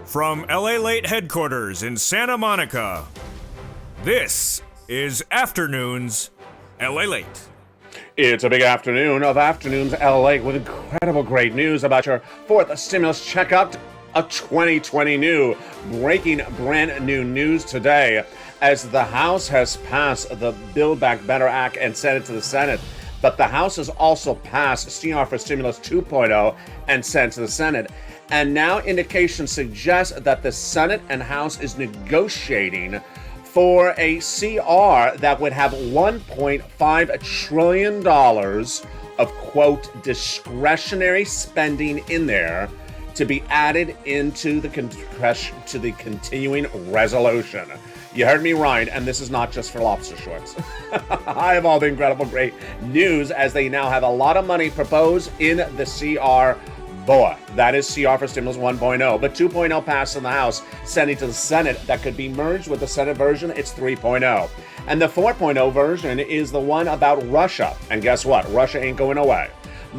From LALATE headquarters in Santa Monica, this is Afternoons LALATE. It's a big afternoon of Afternoons LA with incredible great news about your fourth stimulus checkup of 2020 new. Breaking brand new news today as the House has passed the Build Back Better Act and sent it to the Senate. But the House has also passed CR for Stimulus 2.0 and sent to the Senate. And now indications suggest that the Senate and House is negotiating for a CR that would have $1.5 trillion of, quote, discretionary spending in there to be added into the continuing resolution. You heard me right, and this is not just for lobster shorts. I have all the incredible great news as they now have a lot of money proposed in the CR. Boy, that is CR for Stimulus 1.0, but 2.0 passed in the House, sending to the Senate that could be merged with the Senate version. It's 3.0. And the 4.0 version is the one about Russia. And guess what? Russia ain't going away.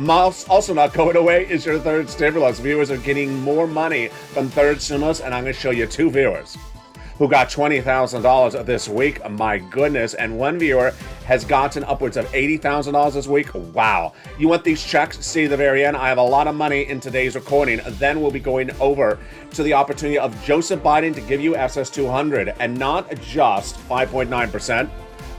Also not going away is your third stimulus. Viewers are getting more money from third stimulus, and I'm going to show you two viewers who got $20,000 this week. My goodness. And one viewer has gotten upwards of $80,000 this week. Wow. You want these checks? See the very end. I have a lot of money in today's recording. Then we'll be going over to the opportunity of Joseph Biden to give you SS200, and not just 5.9%,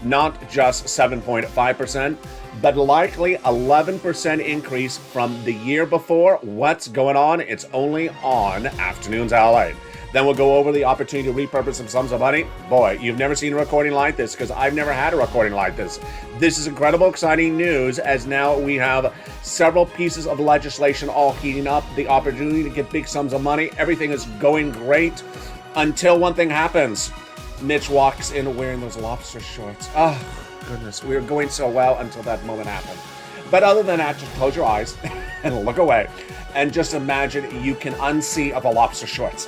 not just 7.5%, but likely 11% increase from the year before. What's going on? It's only on Afternoons LA. Then we'll go over the opportunity to repurpose some sums of money. Boy, you've never seen a recording like this, because I've never had a recording like this. This is incredible, exciting news, as now we have several pieces of legislation all heating up. The opportunity to get big sums of money. Everything is going great until one thing happens. Mitch walks in wearing those lobster shorts. Oh, goodness. We were going so well until that moment happened. But other than that, just close your eyes and look away. And just imagine you can unsee of the lobster shorts.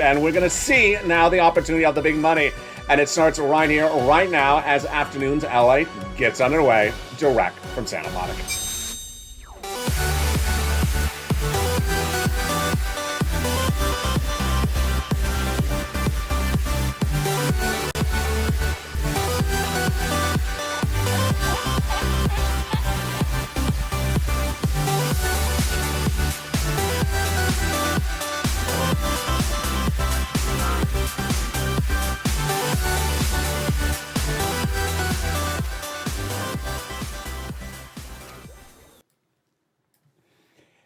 And we're going to see now the opportunity of the big money. And it starts right here, right now, as Afternoons LA gets underway, direct from Santa Monica.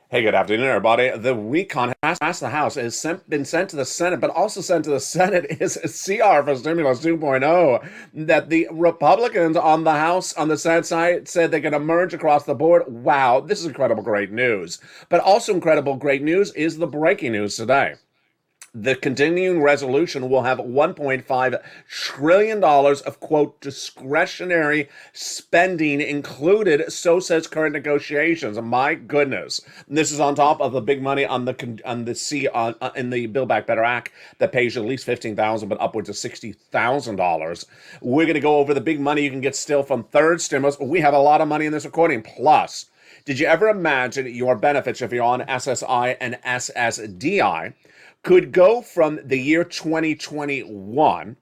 Hey, good afternoon, everybody. The recon has passed the House. It has been sent to the Senate, but also sent to the Senate is a CR for Stimulus 2.0 that the Republicans on the House, on the Senate side, said they're going to merge across the board. Wow, this is incredible great news. But also incredible great news is the breaking news today. The continuing resolution will have $1.5 trillion of, quote, discretionary spending included, so says current negotiations. My goodness. This is on top of the big money in the Build Back Better Act that pays you at least $15,000, but upwards of $60,000. We're going to go over the big money you can get still from third stimulus. We have a lot of money in this recording. Plus, did you ever imagine your benefits if you're on SSI and SSDI could go from the year 2021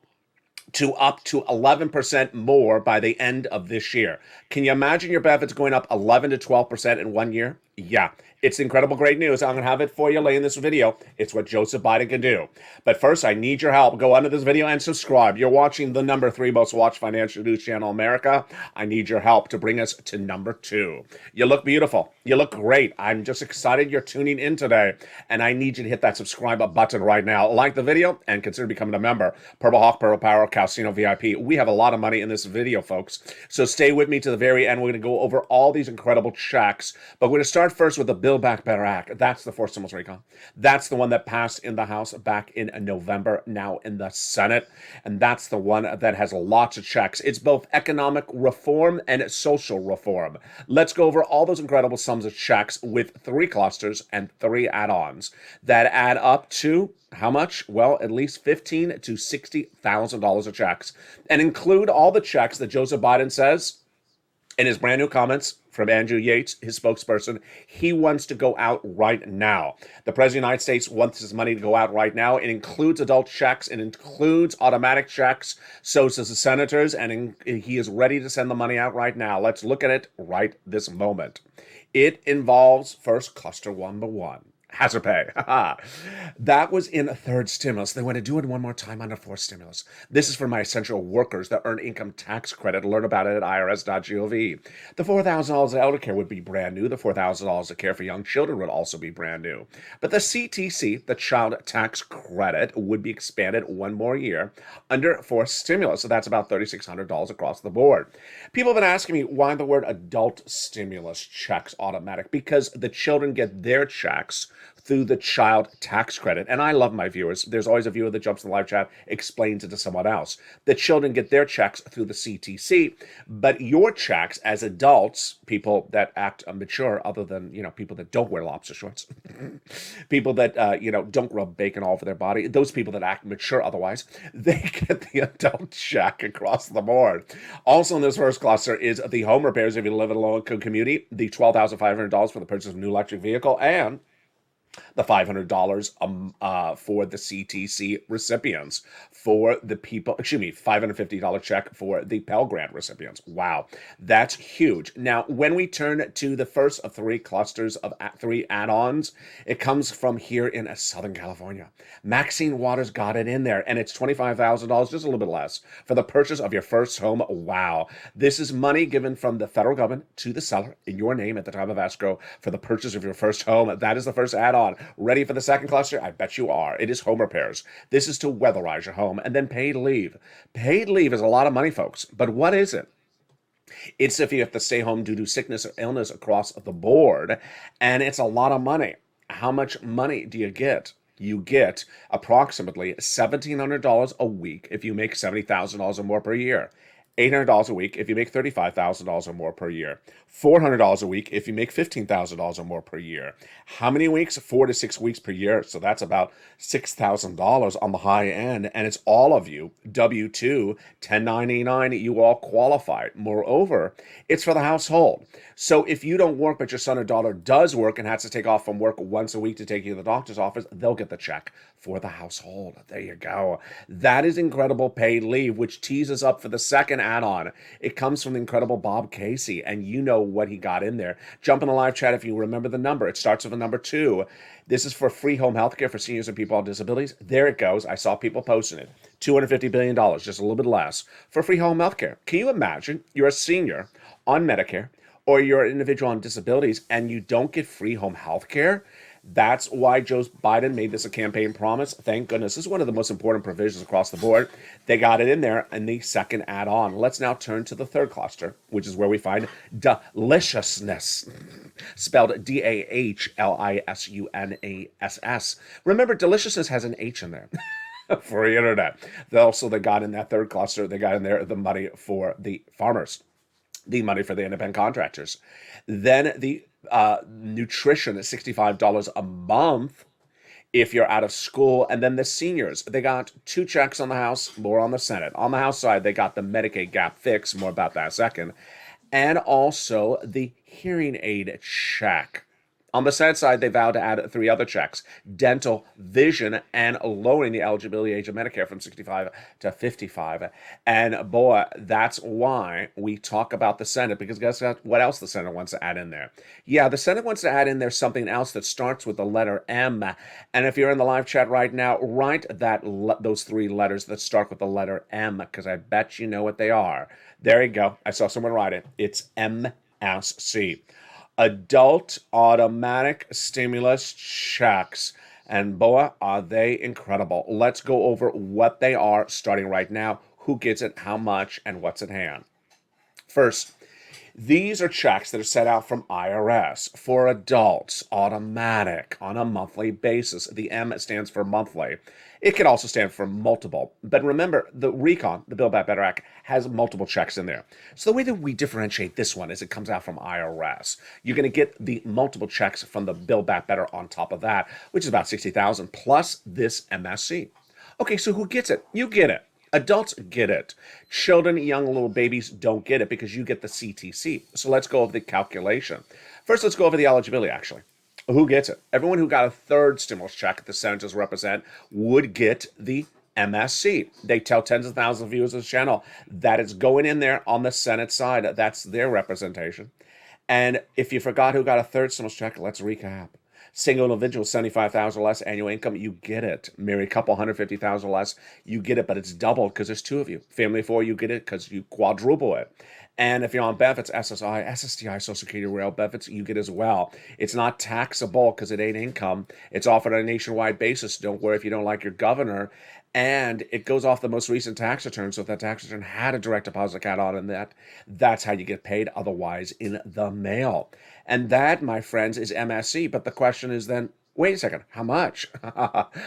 to up to 11% more by the end of this year? Can you imagine your benefits going up 11 to 12% in 1 year? Yeah, it's incredible great news. I'm going to have it for you later in this video. It's what Joseph Biden can do. But first, I need your help. Go under this video and subscribe. You're watching the number 3 most watched financial news channel in America. I need your help to bring us to number 2. You look beautiful. You look great. I'm just excited you're tuning in today. And I need you to hit that subscribe button right now. Like the video and consider becoming a member. Purple Hawk, Purple Power, Calcino VIP. We have a lot of money in this video, folks. So stay with me to the very end. We're going to go over all these incredible checks. But we're going to start first with the Build Back Better Act. That's the fourth stimulus recon. That's the one that passed in the House back in November, now in the Senate. And that's the one that has lots of checks. It's both economic reform and social reform. Let's go over all those incredible sums of checks with 3 clusters and 3 add-ons that add up to how much? Well, at least $15,000 to $60,000 of checks, and include all the checks that Joseph Biden says In his brand new comments from Andrew Yates, his spokesperson, he wants to go out right now. The President of the United States wants his money to go out right now. It includes adult checks. It includes automatic checks. So does the senators, and he is ready to send the money out right now. Let's look at it right this moment. It involves first cluster number one. Hazard pay. That was in a third stimulus. They want to do it one more time under fourth stimulus. This is for my essential workers that earn income tax credit. Learn about it at irs.gov. The $4,000 of elder care would be brand new. The $4,000 of care for young children would also be brand new. But the CTC, the child tax credit, would be expanded one more year under fourth stimulus. So that's about $3,600 across the board. People have been asking me why the word adult stimulus checks automatic, because the children get their checks through the child tax credit. And I love my viewers. There's always a viewer that jumps in the live chat, explains it to someone else. The children get their checks through the CTC, but your checks as adults, people that act mature, other than, people that don't wear lobster shorts, people that, don't rub bacon all over their body, those people that act mature otherwise, they get the adult check across the board. Also in this first cluster is the home repairs if you live in a low-income community, the $12,500 for the purchase of a new electric vehicle, and the $500 for the CTC recipients, for the people, $550 check for the Pell Grant recipients. Wow, that's huge. Now, when we turn to the first of three clusters of three add-ons, it comes from here in Southern California. Maxine Waters got it in there, and it's $25,000, just a little bit less, for the purchase of your first home. Wow. This is money given from the federal government to the seller in your name at the time of escrow for the purchase of your first home. That is the first add-on. Ready for the second cluster? I bet you are. It is home repairs. This is to weatherize your home. And then paid leave. Paid leave is a lot of money, folks. But what is it? It's if you have to stay home due to sickness or illness across the board. And it's a lot of money. How much money do you get? You get approximately $1,700 a week if you make $70,000 or more per year. $800 a week if you make $35,000 or more per year. $400 a week if you make $15,000 or more per year. How many weeks? 4 to 6 weeks per year. So that's about $6,000 on the high end. And it's all of you, W-2, 1099, you all qualify. Moreover, it's for the household. So if you don't work, but your son or daughter does work and has to take off from work once a week to take you to the doctor's office, they'll get the check for the household. There you go. That is incredible paid leave, which tees us up for the second add-on. It comes from the incredible Bob Casey, and you know what he got in there. Jump in the live chat if you remember the number. It starts with a number 2. This is for free home health care for seniors and people on disabilities. There it goes. I saw people posting it. $250 billion, just a little bit less, for free home health care. Can you imagine you're a senior on Medicare or you're an individual on disabilities and you don't get free home health care? That's why Joe Biden made this a campaign promise. Thank goodness. This is one of the most important provisions across the board. They got it in there in the second add-on. Let's now turn to the third cluster, which is where we find deliciousness, spelled D-A-H-L-I-S-U-N-A-S-S. Remember, deliciousness has an H in there. For the internet. They got in that third cluster, they got in there the money for the farmers, the money for the independent contractors. Then the nutrition is $65 a month if you're out of school. And then the seniors, they got 2 checks on the House, more on the Senate. On the House side, they got the Medicaid gap fix, more about that in a second, and also the hearing aid check. On the Senate side, they vowed to add 3 other checks: dental, vision, and lowering the eligibility age of Medicare from 65 to 55. And boy, that's why we talk about the Senate, because guess what else the Senate wants to add in there? Yeah, the Senate wants to add in there something else that starts with the letter M. And if you're in the live chat right now, write those 3 letters that start with the letter M, because I bet you know what they are. There you go. I saw someone write it. It's MSC. Adult automatic stimulus checks. And boy, are they incredible. Let's go over what they are starting right now, who gets it, how much, and what's at hand. First, these are checks that are sent out from IRS for adults, automatic, on a monthly basis. The M stands for monthly. It can also stand for multiple. But remember, the RECON, the Build Back Better Act, has multiple checks in there. So the way that we differentiate this one is it comes out from IRS. You're going to get the multiple checks from the Build Back Better on top of that, which is about $60,000 plus this MSC. Okay, so who gets it? You get it. Adults get it. Children, young little babies don't get it because you get the CTC. So let's go over the calculation. First, let's go over the eligibility, actually. Who gets it? Everyone who got a third stimulus check that the senators represent would get the MSC. They tell tens of thousands of viewers of the channel that it's going in there on the Senate side. That's their representation. And if you forgot who got a third stimulus check, let's recap. Single individual, 75,000 or less annual income, you get it. Married couple, 150,000 or less, you get it, but it's doubled because there's two of you. Family of four, you get it because you quadruple it. And if you're on benefits, SSI, SSDI, Social Security, rail benefits, you get as well. It's not taxable because it ain't income. It's offered on a nationwide basis. Don't worry if you don't like your governor. And it goes off the most recent tax return. So if that tax return had a direct deposit account on that, that's how you get paid, otherwise in the mail. And that, my friends, is MSC. But the question is then, wait a second, how much?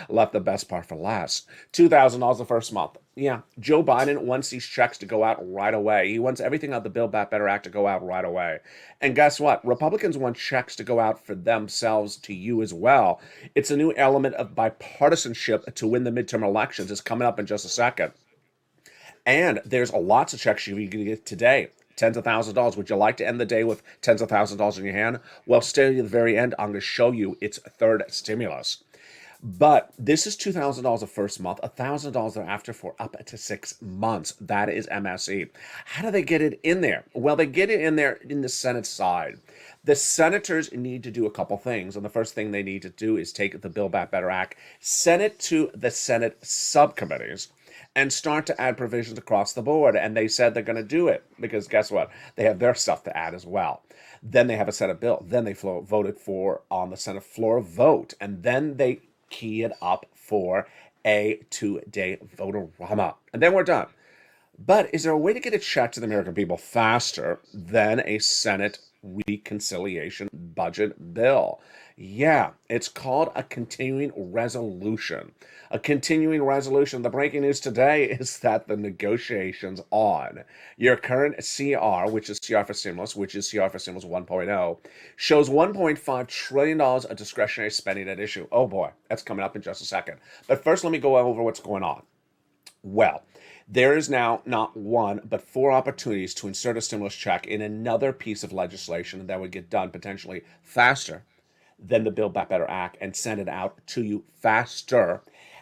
Left the best part for last. $2,000 the first month. Yeah, Joe Biden wants these checks to go out right away. He wants everything out the Build Back Better Act to go out right away. And guess what? Republicans want checks to go out for themselves to you as well. It's a new element of bipartisanship to win the midterm elections. It's coming up in just a second. And there's lots of checks you can get today. Tens of thousands of dollars. Would you like to end the day with tens of thousands of dollars in your hand? Well, stay to the very end. I'm going to show you its third stimulus. But this is $2,000 the first month, $1,000 thereafter for up to 6 months. That is MSE. How do they get it in there? Well, they get it in there in the Senate side. The senators need to do a couple things. And the first thing they need to do is take the Build Back Better Act, send it to the Senate subcommittees, and start to add provisions across the board. And they said they're going to do it because guess what? They have their stuff to add as well. Then they have a Senate bill. Then they vote it for on the Senate floor vote. And then they key it up for a 2-day vote-a-rama. And then we're done. But is there a way to get a check to the American people faster than a Senate reconciliation budget bill? Yeah, it's called a continuing resolution. A continuing resolution. The breaking news today is that the negotiations on your current CR, which is CR for stimulus, which is CR for stimulus 1.0, shows $1.5 trillion of discretionary spending at issue. Oh boy, that's coming up in just a second. But first, let me go over what's going on. Well, there is now not one, but 4 opportunities to insert a stimulus check in another piece of legislation that would get done potentially faster than the Build Back Better Act and send it out to you faster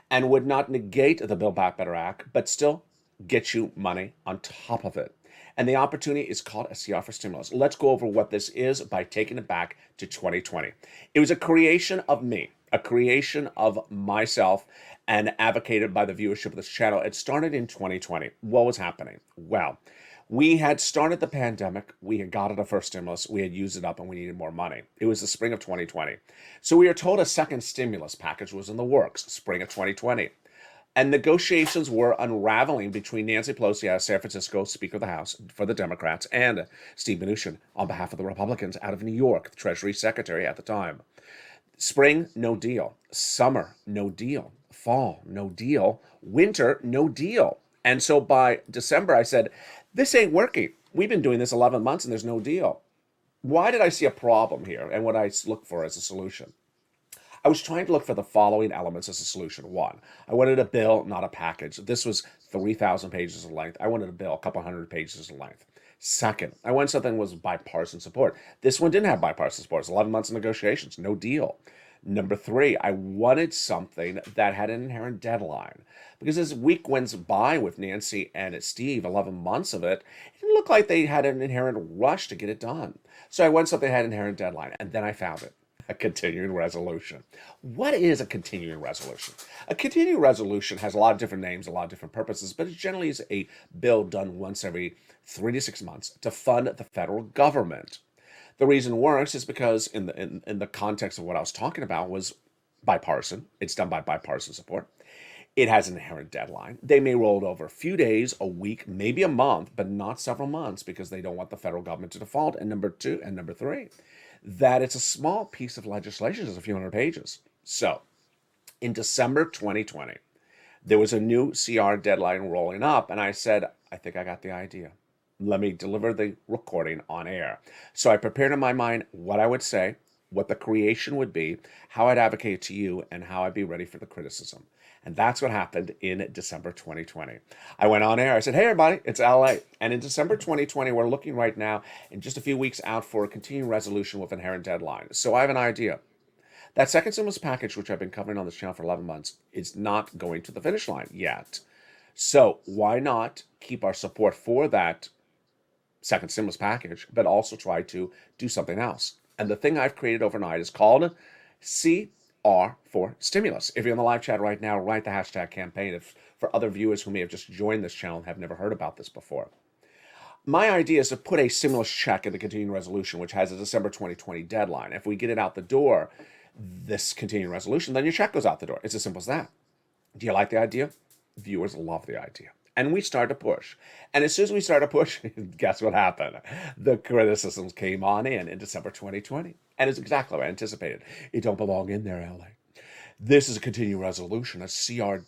and would not negate the Build Back Better Act, but still get you money on top of it. And the opportunity is called a CR for stimulus. Let's go over what this is by taking it back to 2020. It was a creation of me, a creation of myself, and advocated by the viewership of this channel. It started in 2020. What was happening? Well, we had started the pandemic. We had got a first stimulus. We had used it up and we needed more money. It was the spring of 2020. So we were told a second stimulus package was in the works, spring of 2020. And negotiations were unraveling between Nancy Pelosi out of San Francisco, Speaker of the House for the Democrats, and Steve Mnuchin on behalf of the Republicans out of New York, the Treasury Secretary at the time. Spring, no deal. Summer, no deal. Fall, no deal. Winter, no deal. And so by December, I said, this ain't working. We've been doing this 11 months and there's no deal. Why did I see a problem here and what I look for as a solution? I was trying to look for the following elements as a solution. 1, I wanted a bill, not a package. This was 3,000 pages in length. I wanted a bill, a couple hundred pages in length. Second, I wanted something that was bipartisan support. This one didn't have bipartisan support. It's 11 months of negotiations, no deal. Number 3, I wanted something that had an inherent deadline. Because as week went by with Nancy and Steve, 11 months of it, it didn't look like they had an inherent rush to get it done. So I wanted something that had an inherent deadline, and then I found it. A continuing resolution. What is a continuing resolution? A continuing resolution has a lot of different names, a lot of different purposes, but it generally is a bill done once every 3 to 6 months to fund the federal government. The reason it works is because in the context of what I was talking about was bipartisan. It's done by bipartisan support. It has an inherent deadline. They may roll it over a few days, a week, maybe a month, but not several months because they don't want the federal government to default. And number 2 and number 3, that it's a small piece of legislation, just a few hundred pages. So in December 2020, there was a new CR deadline rolling up, and I said, I think I got the idea. Let me deliver the recording on air. So I prepared in my mind what I would say, what the creation would be, how I'd advocate it to you, and how I'd be ready for the criticism. And that's what happened in December 2020. I went on air. I said, hey, everybody, it's LA. And in December 2020, we're looking right now in just a few weeks out for a continuing resolution with inherent deadline. So I have an idea. That second stimulus package, which I've been covering on this channel for 11 months, is not going to the finish line yet. So why not keep our support for that second stimulus package, but also try to do something else? And the thing I've created overnight is called CR for stimulus. If you're in the live chat right now, write the hashtag campaign. If for other viewers who may have just joined this channel and have never heard about this before. My idea is to put a stimulus check in the continuing resolution, which has a December 2020 deadline. If we get it out the door, this continuing resolution, then your check goes out the door. It's as simple as that. Do you like the idea? Viewers love the idea. And we started to push. And as soon as we started pushing, guess what happened? The criticisms came on in December 2020. And it's exactly what I anticipated. It don't belong in there, LA. This is a continuing resolution. A CR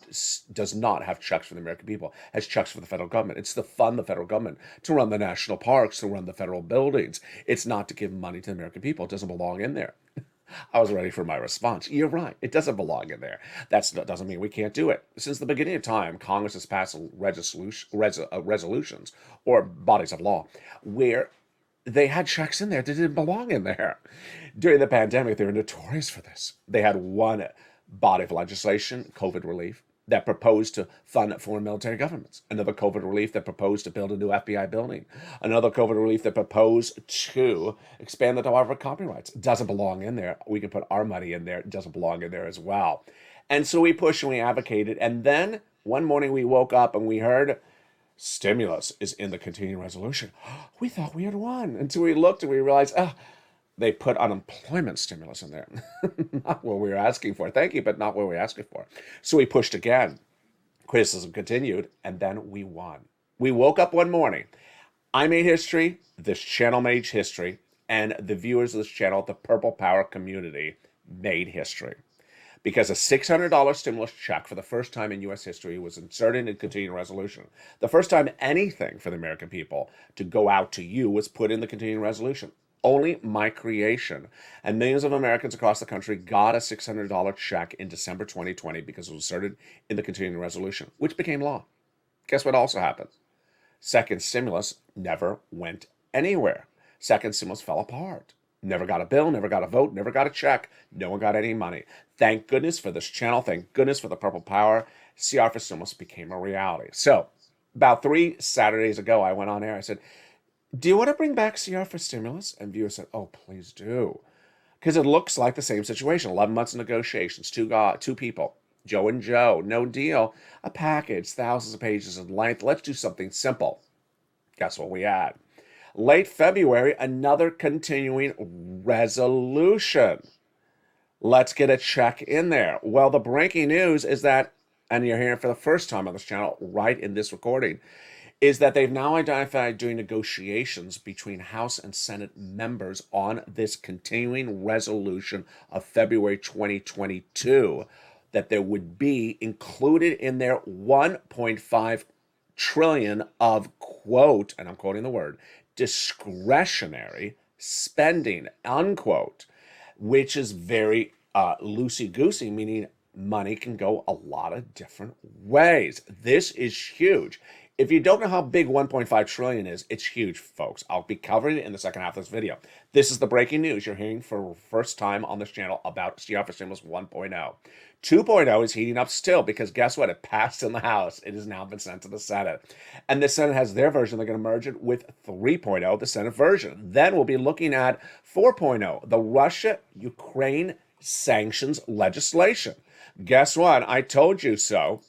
does not have checks for the American people. It has checks for the federal government. It's to fund the federal government, to run the national parks, to run the federal buildings. It's not to give money to the American people. It doesn't belong in there. I was ready for my response. You're right. It doesn't belong in there. That doesn't mean we can't do it. Since the beginning of time, Congress has passed resolutions or bodies of law where they had checks in there that didn't belong in there. During the pandemic, they were notorious for this. They had one body of legislation, COVID relief, that proposed to fund foreign military governments. Another COVID relief that proposed to build a new FBI building. Another COVID relief that proposed to expand the Department of Copyrights. It doesn't belong in there. We can put our money in there. It doesn't belong in there as well. And so we pushed and we advocated. And then one morning we woke up and we heard stimulus is in the continuing resolution. We thought we had won until we looked and we realized, they put unemployment stimulus in there. Not what we were asking for. Thank you, but not what we were asking for. So we pushed again. Criticism continued, and then we won. We woke up one morning. I made history. This channel made history. And the viewers of this channel, the Purple Power community, made history. Because a $600 stimulus check for the first time in U.S. history was inserted in continuing resolution. The first time anything for the American people to go out to you was put in the continuing resolution. Only my creation. And millions of Americans across the country got a $600 check in December 2020 because it was inserted in the continuing resolution, which became law. Guess what also happened? Second stimulus never went anywhere. Second stimulus fell apart. Never got a bill, never got a vote, never got a check. No one got any money. Thank goodness for this channel. Thank goodness for the Purple Power. CR for stimulus became a reality. So about 3 Saturdays ago, I went on air. I said, do you want to bring back CR for stimulus? And viewers said, oh, please do. Because it looks like the same situation. 11 months of negotiations, two people, Joe and Joe, no deal, a package, thousands of pages in length. Let's do something simple. Guess what we had? Late February, another continuing resolution. Let's get a check in there. Well, the breaking news is that, and you're hearing it for the first time on this channel, right in this recording, is that they've now identified during negotiations between House and Senate members on this continuing resolution of February 2022 that there would be included in their 1.5 trillion of, quote, and I'm quoting the word, discretionary spending, unquote, which is very loosey-goosey, meaning money can go a lot of different ways. This is huge. If you don't know how big 1.5 trillion is, it's huge, folks. I'll be covering it in the second half of this video. This is the breaking news you're hearing for the first time on this channel about CR for Stimulus 1.0. 2.0 is heating up still because guess what? It passed in the House. It has now been sent to the Senate. And the Senate has their version. They're going to merge it with 3.0, the Senate version. Then we'll be looking at 4.0, the Russia-Ukraine sanctions legislation. Guess what? I told you so.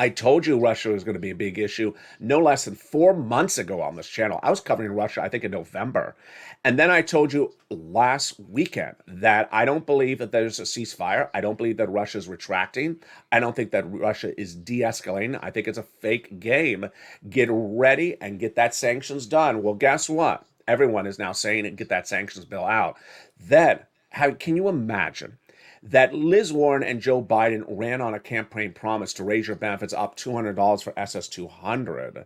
I told you Russia was going to be a big issue no less than 4 months ago on this channel. I was covering Russia, I think, in November. And then I told you last weekend that I don't believe that there's a ceasefire. I don't believe that Russia is retracting. I don't think that Russia is de-escalating. I think it's a fake game. Get ready and get that sanctions done. Well, guess what? Everyone is now saying it, get that sanctions bill out. Then, can you imagine that Liz Warren and Joe Biden ran on a campaign promise to raise your benefits up $200 for SS200.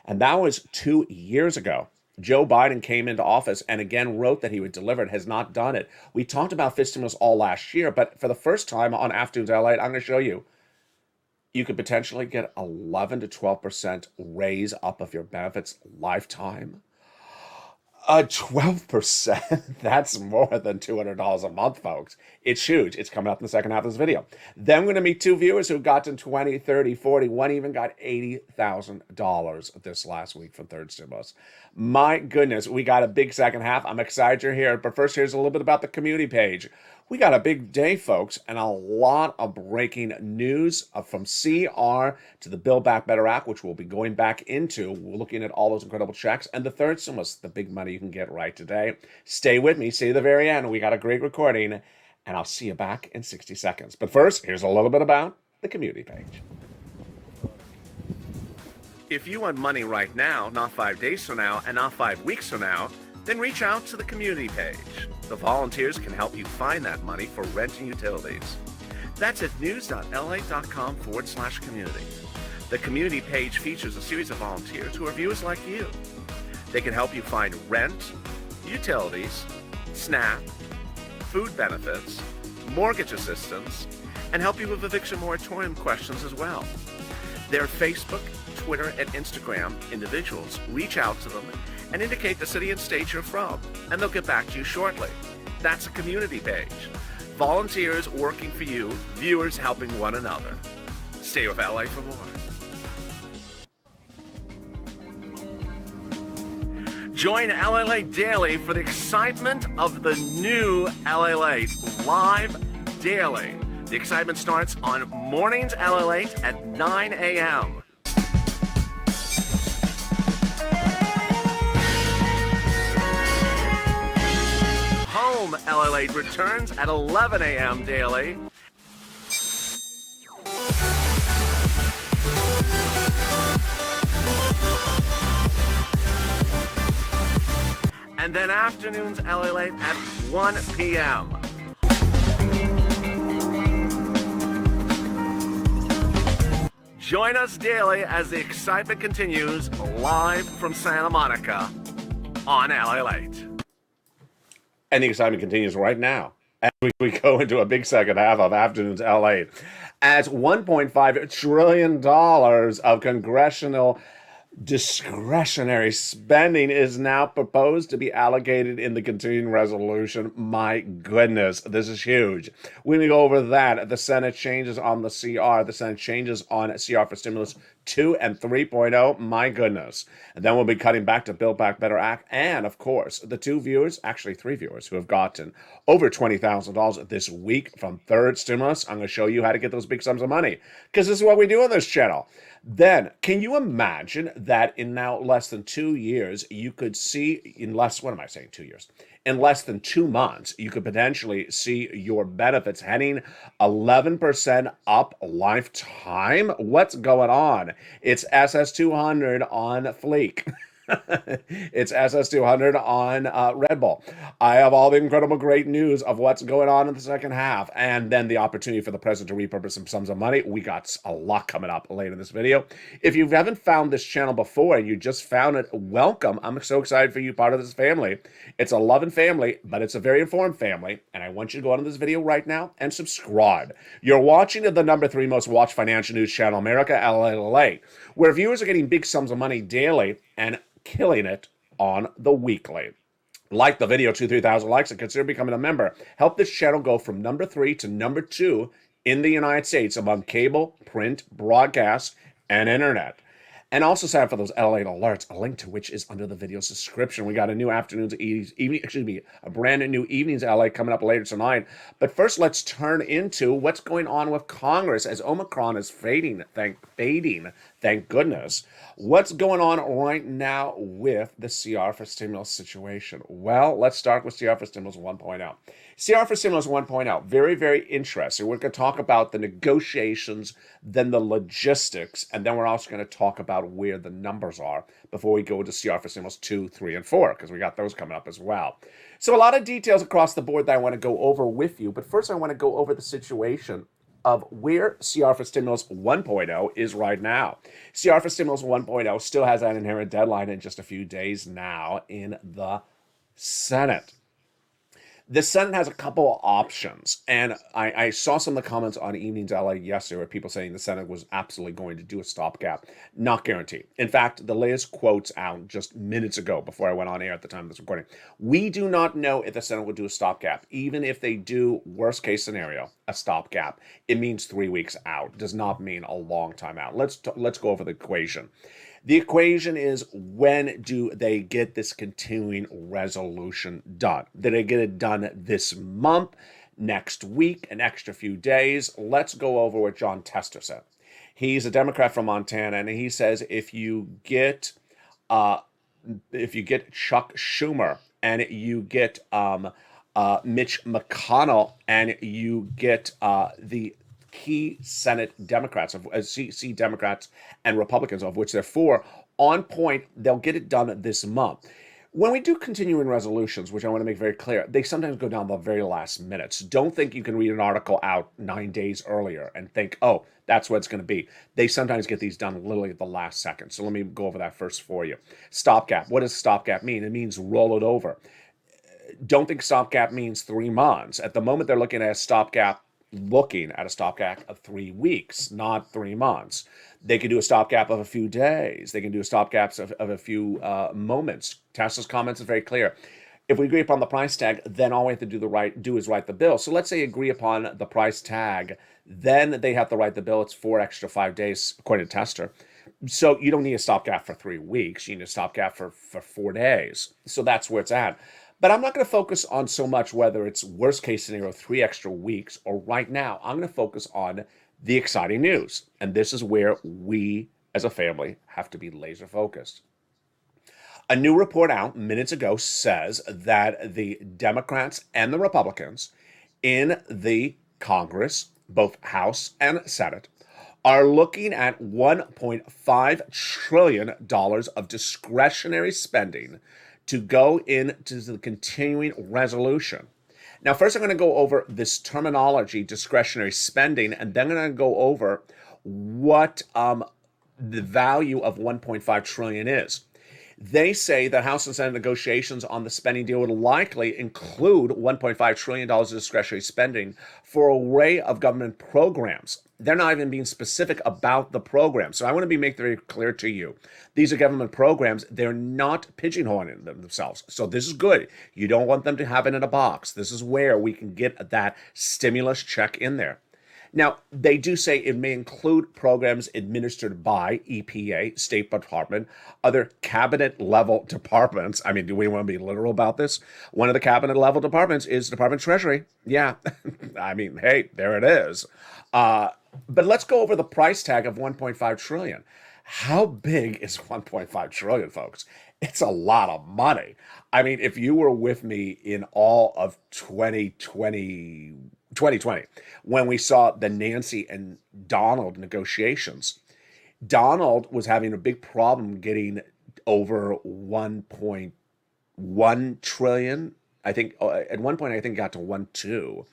And that was 2 years ago. Joe Biden came into office and again wrote that he would deliver it, has not done it. We talked about fifth stimulus all last year, but for the first time on Afternoons LA, I'm going to show you. You could potentially get 11 to 12% raise up of your benefits lifetime. 12%, that's more than $200 a month, folks. It's huge. It's coming up in the second half of this video. Then we're going to meet two viewers who got to 20, 30, 40. One even got $80,000 this last week from third stimulus. My goodness, we got a big second half. I'm excited you're here. But first, here's a little bit about the community page. We got a big day, folks, and a lot of breaking news from CR to the Build Back Better Act, which we'll be going back into. We're looking at all those incredible checks and the third stimulus, the big money you can get right today. Stay with me. Stay to the very end. We got a great recording, and I'll see you back in 60 seconds. But first, here's a little bit about the community page. If you want money right now, not 5 days from now, and not 5 weeks from now, then reach out to the community page. The volunteers can help you find that money for rent and utilities. That's at news.la.com/community. The community page features a series of volunteers who are viewers like you. They can help you find rent, utilities, SNAP, food benefits, mortgage assistance, and help you with eviction moratorium questions as well. Their Facebook, Twitter, and Instagram individuals reach out to them and indicate the city and state you're from, and they'll get back to you shortly. That's a community page. Volunteers working for you, viewers helping one another. Stay with LA for more. Join LALATE daily for the excitement of the new LALATE live daily. The excitement starts on mornings LALATE at 9 a.m. Home LALATE returns at 11 a.m. daily. And then afternoons LALATE at 1 p.m. Join us daily as the excitement continues live from Santa Monica on LALATE. And the excitement continues right now as we go into a big second half of Afternoons LA. As $1.5 trillion of congressional discretionary spending is now proposed to be allocated in the continuing resolution. My goodness, this is huge. We're going to go over that. The Senate changes on the CR. The Senate changes on CR for Stimulus 2 and 3.0. My goodness. And then we'll be cutting back to Build Back Better Act. And, of course, the two viewers, actually three viewers, who have gotten over $20,000 this week from third stimulus. I'm going to show you how to get those big sums of money, because this is what we do on this channel. Then, can you imagine that in now less than 2 years, you could see, in less, what am I saying, 2 years? In less than 2 months, you could potentially see your benefits heading 11% up lifetime? What's going on? It's SS200 on Fleek. It's SS200 on Red Bull. I have all the incredible great news of what's going on in the second half, and then the opportunity for the president to repurpose some sums of money. We got a lot coming up later in this video. If you haven't found this channel before and you just found it, welcome. I'm so excited for you, part of this family. It's a loving family, but it's a very informed family, and I want you to go on to this video right now and subscribe. You're watching the number 3 most watched financial news channel, America, LALATE, where viewers are getting big sums of money daily and killing it on the weekly. Like the video, 2,000-3,000 likes, and consider becoming a member. Help this channel go from number 3 to number 2 in the United States among cable, print, broadcast, and internet. And also sign up for those LALATE alerts, a link to which is under the video's description. We got a new afternoons, a brand new evenings LA coming up later tonight. But first, let's turn into what's going on with Congress as Omicron is fading, thank goodness. What's going on right now with the CR for Stimulus situation? Well, let's start with CR for Stimulus 1.0. CR for Stimulus 1.0, very, very interesting. We're going to talk about the negotiations, then the logistics, and then we're also going to talk about where the numbers are before we go into CR for Stimulus 2, 3, and 4, because we got those coming up as well. So a lot of details across the board that I want to go over with you, but first I want to go over the situation of where CR for Stimulus 1.0 is right now. CR for Stimulus 1.0 still has that inherent deadline in just a few days now in the Senate. The Senate has a couple of options, and I saw some of the comments on Evenings LA yesterday where people saying the Senate was absolutely going to do a stopgap. Not guaranteed. In fact, the latest quotes out just minutes ago before I went on air at the time of this recording. We do not know if the Senate will do a stopgap. Even if they do, worst case scenario, a stopgap, it means 3 weeks out. Does not mean a long time out. Let's go over the equation. The equation is, when do they get this continuing resolution done? Did they get it done this month, next week, an extra few days? Let's go over what John Tester said. He's a Democrat from Montana, and he says if you get Chuck Schumer and you get Mitch McConnell and you get the key Senate Democrats, see Democrats and Republicans, of which there are 4, on point, they'll get it done this month. When we do continuing resolutions, which I want to make very clear, they sometimes go down the very last minutes. Don't think you can read an article out 9 days earlier and think, oh, that's what it's going to be. They sometimes get these done literally at the last second. So let me go over that first for you. Stopgap. What does stopgap mean? It means roll it over. Don't think stopgap means 3 months. At the moment, they're looking at a stopgap of 3 weeks, not 3 months. They can do a stopgap of a few days. They can do a stopgaps of a few moments. Tesla's comments is very clear. If we agree upon the price tag, then all we have to do is write the bill. So let's say agree upon the price tag, then they have to write the bill. It's 4 extra 5 days, according to Tester. So you don't need a stopgap for 3 weeks. You need a stopgap for 4 days. So that's where it's at. But I'm not going to focus on so much whether it's worst case scenario, 3 extra weeks, or right now. I'm going to focus on the exciting news. And this is where we as a family have to be laser focused. A new report out minutes ago says that the Democrats and the Republicans in the Congress, both House and Senate, are looking at $1.5 trillion of discretionary spending to go into the continuing resolution. Now, first I'm going to go over this terminology, discretionary spending, and then I'm going to go over what the value of $1.5 trillion is. They say that House and Senate negotiations on the spending deal would likely include $1.5 trillion of discretionary spending for an array of government programs. They're not even being specific about the program. So I want to make very clear to you. These are government programs. They're not pigeonholing themselves. So this is good. You don't want them to have it in a box. This is where we can get that stimulus check in there. Now, they do say it may include programs administered by EPA, State Department, other cabinet-level departments. I mean, do we want to be literal about this? One of the cabinet-level departments is Department of Treasury. Yeah, I mean, hey, there it is. But let's go over the price tag of $1.5 trillion. How big is $1.5 trillion, folks? It's a lot of money. I mean, if you were with me in all of 2020, when we saw the Nancy and Donald negotiations, Donald was having a big problem getting over 1.1 trillion. I think at one point, I think it got to 1.2.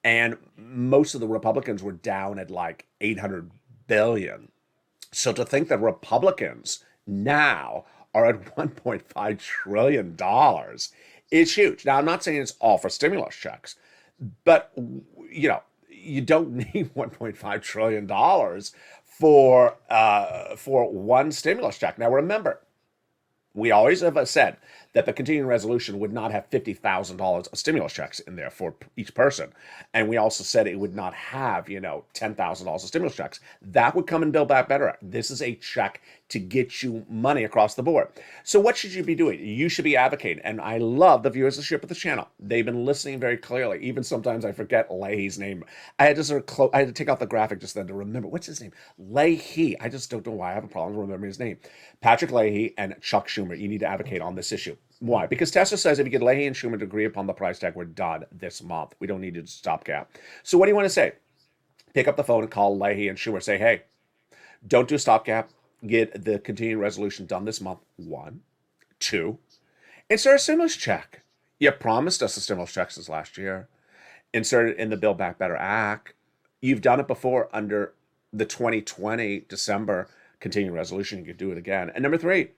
And most of the Republicans were down at like 800 billion. So to think that Republicans now are at $1.5 trillion is huge. Now, I'm not saying it's all for stimulus checks, but, you know, you don't need $1.5 trillion for one stimulus check. Now, remember, we always have said that the continuing resolution would not have $50,000 of stimulus checks in there for each person. And we also said it would not have, $10,000 of stimulus checks. That would come in Build Back Better Act. This is a check to get you money across the board. So what should you be doing? You should be advocating. And I love the viewership of the channel. They've been listening very clearly. Even sometimes I forget Leahy's name. I had to take out the graphic just then to remember. What's his name? Leahy. I just don't know why I have a problem remembering his name. Patrick Leahy and Chuck Schumer. You need to advocate on this issue. Why? Because Tesla says if you get Leahy and Schumer to agree upon the price tag, we're done this month. We don't need to stopgap. So what do you want to say? Pick up the phone and call Leahy and Schumer. Say, hey, don't do a stopgap. Get the continuing resolution done this month. 1, 2. Insert a stimulus check. You promised us a stimulus check since last year. Insert it in the Build Back Better Act. You've done it before under the 2020 December continuing resolution. You could do it again. And number three,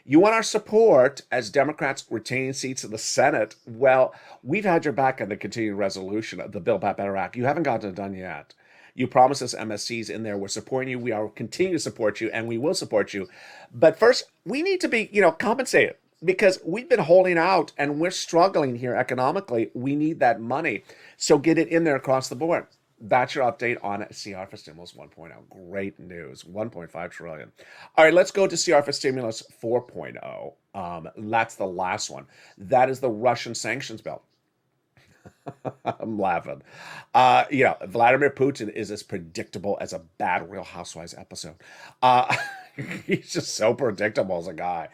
you want our support as Democrats retain seats in the Senate. Well, we've had your back on the continuing resolution of the Build Back Better Act. You haven't gotten it done yet. You promised us MSCs in there. We're supporting you. We are continue to support you, and we will support you. But first, we need to be, compensated because we've been holding out and we're struggling here economically. We need that money. So get it in there across the board. That's your update on CR for Stimulus 1.0. Great news, 1.5 trillion. All right, let's go to CR for Stimulus 4.0. That's the last one. That is the Russian sanctions bill. I'm laughing. Vladimir Putin is as predictable as a bad Real Housewives episode. He's just so predictable as a guy.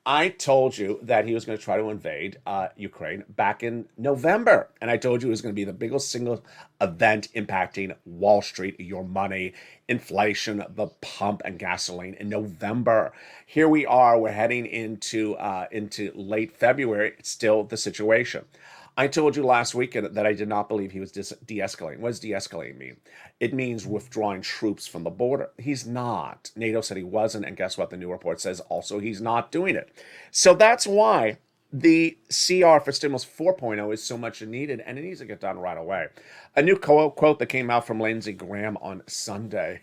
I told you that he was going to try to invade Ukraine back in November. And I told you it was going to be the biggest single event impacting Wall Street, your money, inflation, the pump, and gasoline in November. Here we are. We're heading into late February. It's still the situation. I told you last weekend that I did not believe he was de-escalating. What does de-escalating mean? It means withdrawing troops from the border. He's not. NATO said he wasn't, and guess what? The new report says also he's not doing it. So that's why the CR for Stimulus 4.0 is so much needed, and it needs to get done right away. A new quote that came out from Lindsey Graham on Sunday.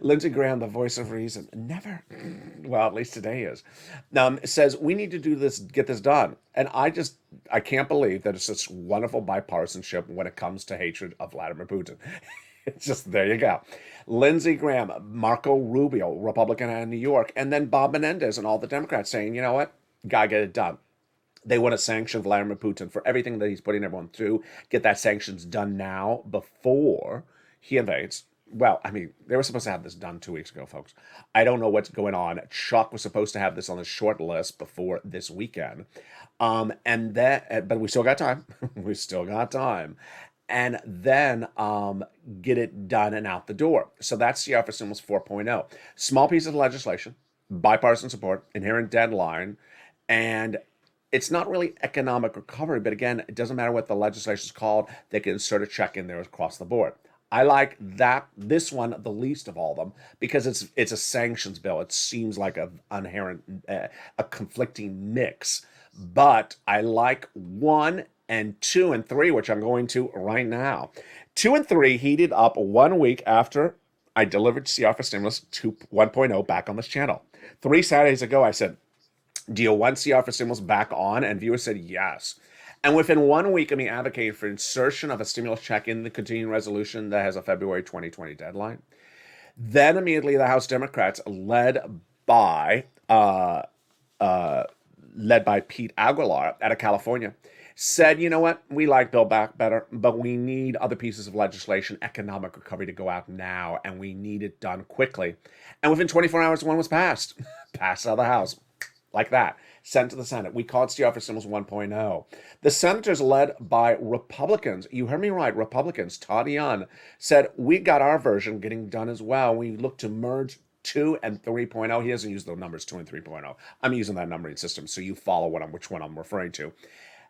Lindsey Graham, the voice of reason, never, well, at least today is, says we need to do this, get this done. And I can't believe that it's such wonderful bipartisanship when it comes to hatred of Vladimir Putin. It's just, there you go. Lindsey Graham, Marco Rubio, Republican out of New York, and then Bob Menendez and all the Democrats saying, you know what, gotta get it done. They want to sanction Vladimir Putin for everything that he's putting everyone through, get that sanctions done now before he invades. Well, I mean, they were supposed to have this done 2 weeks ago, folks. I don't know what's going on. Chuck was supposed to have this on the short list before this weekend. But we still got time. We still got time. And then get it done and out the door. So that's CR for Stimulus 4.0. Small piece of legislation, bipartisan support, inherent deadline, and it's not really economic recovery. But again, it doesn't matter what the legislation is called. They can insert a check in there across the board. I like this one the least of all of them because it's a sanctions bill. It seems like a conflicting mix, but I like 1 and 2 and 3, which I'm going to right now. 2 and 3 heated up 1 week after I delivered CR for Stimulus 1.0 back on this channel. 3 Saturdays ago, I said, "Do you want CR for Stimulus back on?" And viewers said yes. And within 1 week of me advocating for insertion of a stimulus check in the continuing resolution that has a February 2020 deadline, then immediately the House Democrats, led by Pete Aguilar out of California, said, you know what, we like Build Back Better, but we need other pieces of legislation, economic recovery to go out now, and we need it done quickly. And within 24 hours, one was passed. Passed out of the House. Like that. Sent to the Senate. We called CR for Stimulus 1.0. The senators led by Republicans, you heard me right, Republicans, Todd Young, said, we got our version getting done as well. We look to merge 2 and 3.0. He doesn't use the numbers 2 and 3.0. I'm using that numbering system so you follow which one I'm referring to.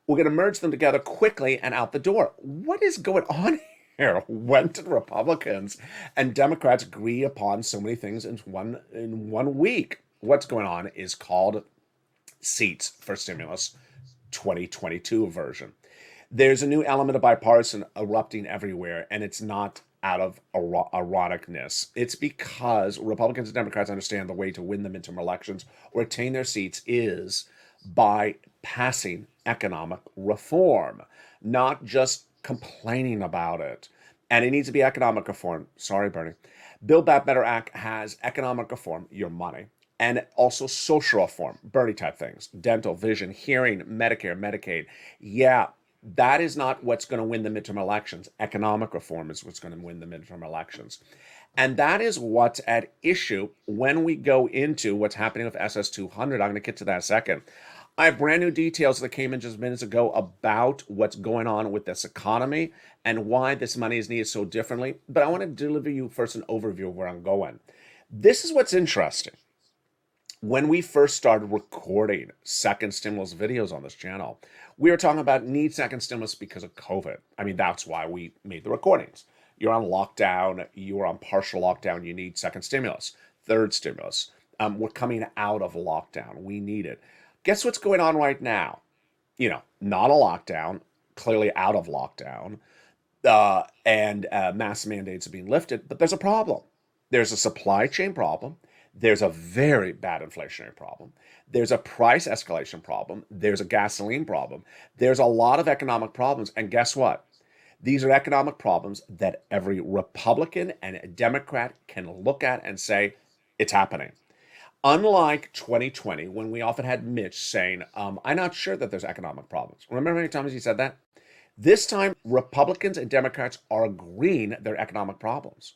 We're going to merge them together quickly and out the door. What is going on here? When did Republicans and Democrats agree upon so many things in one week? What's going on is called Seats for Stimulus 2022 version. There's a new element of bipartisan erupting everywhere, and it's not out of ironicness. It's because Republicans and Democrats understand the way to win the midterm elections or retain their seats is by passing economic reform, not just complaining about it. And it needs to be economic reform. Sorry, Bernie. Build Back Better Act has economic reform, your money, and also social reform, Bernie type things, dental, vision, hearing, Medicare, Medicaid. Yeah, that is not what's going to win the midterm elections. Economic reform is what's going to win the midterm elections. And that is what's at issue when we go into what's happening with SS 200. I'm going to get to that in a second. I have brand new details that came in just minutes ago about what's going on with this economy and why this money is needed so differently. But I want to deliver you first an overview of where I'm going. This is what's interesting. When we first started recording second stimulus videos on this channel, we were talking about need second stimulus because of COVID. I mean, that's why we made the recordings. You're on lockdown. You're on partial lockdown. You need second stimulus, third stimulus. We're coming out of lockdown. We need it. Guess what's going on right now? Not a lockdown, clearly out of lockdown, and mask mandates are being lifted, but there's a problem. There's a supply chain problem. There's a very bad inflationary problem. There's a price escalation problem. There's a gasoline problem. There's a lot of economic problems. And guess what? These are economic problems that every Republican and Democrat can look at and say, it's happening. Unlike 2020, when we often had Mitch saying, I'm not sure that there's economic problems. Remember how many times he said that? This time, Republicans and Democrats are agreeing there are economic problems.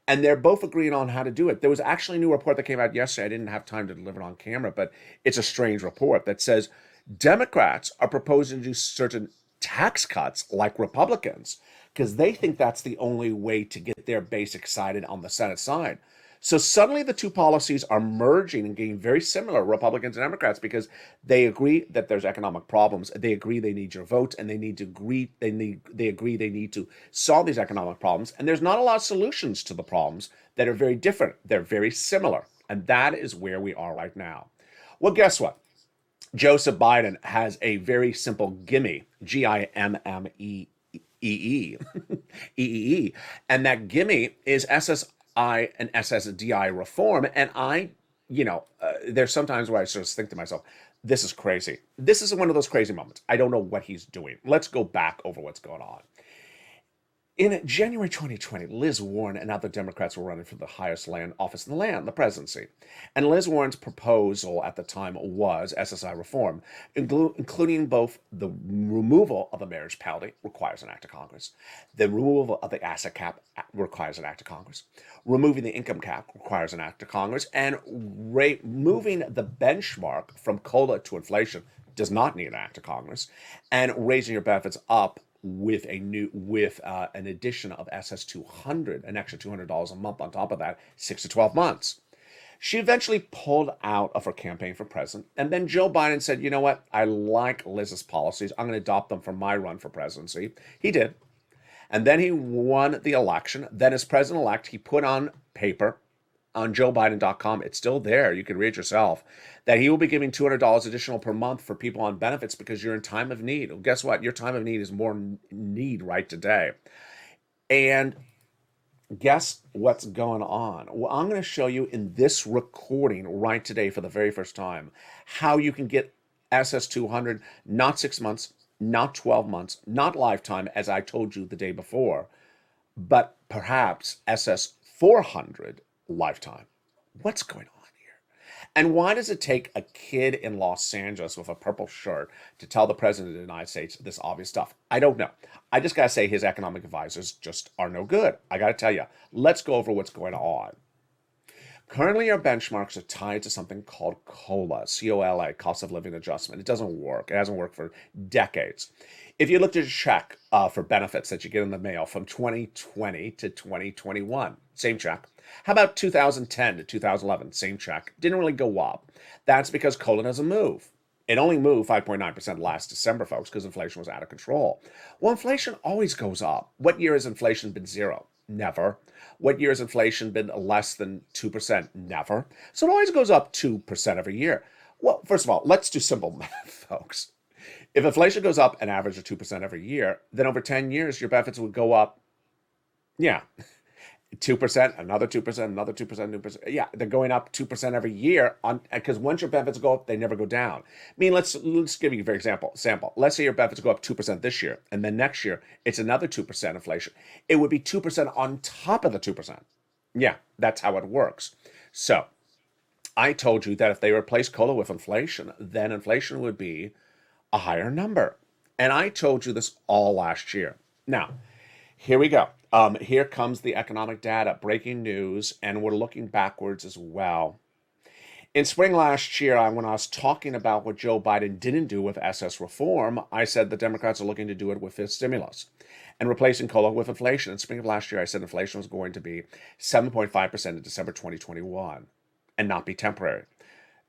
And they're both agreeing on how to do it. There was actually a new report that came out yesterday. I didn't have time to deliver it on camera, but it's a strange report that says Democrats are proposing to do certain tax cuts like Republicans because they think that's the only way to get their base excited on the Senate side. So suddenly the two policies are merging and getting very similar, Republicans and Democrats, because they agree that there's economic problems. They agree they need your vote, and they agree they need to solve these economic problems. And there's not a lot of solutions to the problems that are very different. They're very similar. And that is where we are right now. Well, guess what? Joseph Biden has a very simple gimme, Gimmee, EEE, and that gimme is SSI and SSDI reform. And there's sometimes where I sort of think to myself, this is crazy. This is one of those crazy moments. I don't know what he's doing. Let's go back over what's going on. In January 2020, Liz Warren and other Democrats were running for the highest office in the land, the presidency. And Liz Warren's proposal at the time was SSI reform, including both the removal of the marriage penalty, requires an act of Congress, the removal of the asset cap requires an act of Congress, removing the income cap requires an act of Congress, and moving the benchmark from COLA to inflation does not need an act of Congress, and raising your benefits up with an addition of SS200, an extra $200 a month on top of that, 6 to 12 months. She eventually pulled out of her campaign for president, and then Joe Biden said, you know what, I like Liz's policies, I'm going to adopt them for my run for presidency. He did. And then he won the election. Then as president-elect, he put on paper on joebiden.com, it's still there, you can read it yourself, that he will be giving $200 additional per month for people on benefits because you're in time of need. Well, guess what? Your time of need is more need right today. And guess what's going on? Well, I'm going to show you in this recording right today for the very first time how you can get SS200, not 6 months, not 12 months, not lifetime, as I told you the day before, but perhaps SS400 lifetime. What's going on here? And why does it take a kid in Los Angeles with a purple shirt to tell the president of the United States this obvious stuff? I don't know. I just got to say his economic advisors just are no good. I got to tell you, let's go over what's going on. Currently, our benchmarks are tied to something called COLA, C-O-L-A, cost of living adjustment. It doesn't work. It hasn't worked for decades. If you looked at a check for benefits that you get in the mail from 2020 to 2021, same check. How about 2010 to 2011, same check. Didn't really go up. That's because COLA doesn't move. It only moved 5.9% last December, folks, because inflation was out of control. Well, inflation always goes up. What year has inflation been zero? Never. What year has inflation been less than 2%? Never. So it always goes up 2% every year. Well, first of all, let's do simple math, folks. If inflation goes up an average of 2% every year, then over 10 years, your benefits would go up, 2%, another 2%, another 2%, 2%. Yeah, they're going up 2% every year because once your benefits go up, they never go down. I mean, let's give you a very sample. Let's say your benefits go up 2% this year, and then next year it's another 2% inflation. It would be 2% on top of the 2%. Yeah, that's how it works. So I told you that if they replace COLA with inflation, then inflation would be a higher number. And I told you this all last year. Now, here we go. Here comes the economic data, breaking news, and we're looking backwards as well. In spring last year, when I was talking about what Joe Biden didn't do with SS reform, I said the Democrats are looking to do it with fifth stimulus and replacing COLA with inflation. In spring of last year, I said inflation was going to be 7.5% in December 2021 and not be temporary.